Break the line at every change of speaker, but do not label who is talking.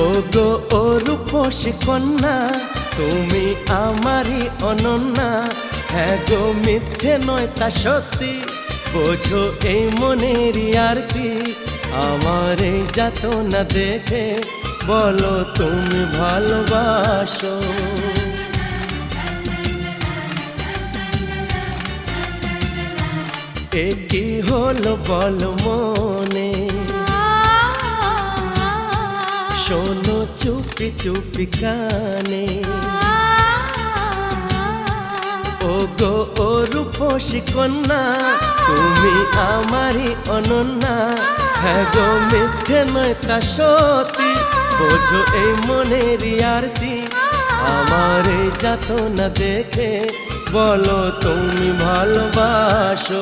ও গো ও রূপসী কন্যা, তুমি আমারই অনন্যা। হ্যাঁ গো মিথ্যে নয় তা সত্যি, বোঝো এই মনের আরতি। আমার এই যাতনা দেখে বলো তুমি ভালোবাসো। এ কি হলো বলো মনে, শোনো চুপি চুপি কানে। ও গো ও রূপসী কন্যা, তুমি আমারই অনন্যা। হ্যাঁ গো মিথ্যে নয় তা সত্যি, বোঝো এই মনের আরতি। আমার এই যাতনা দেখে বলো তুমি ভালোবাসো।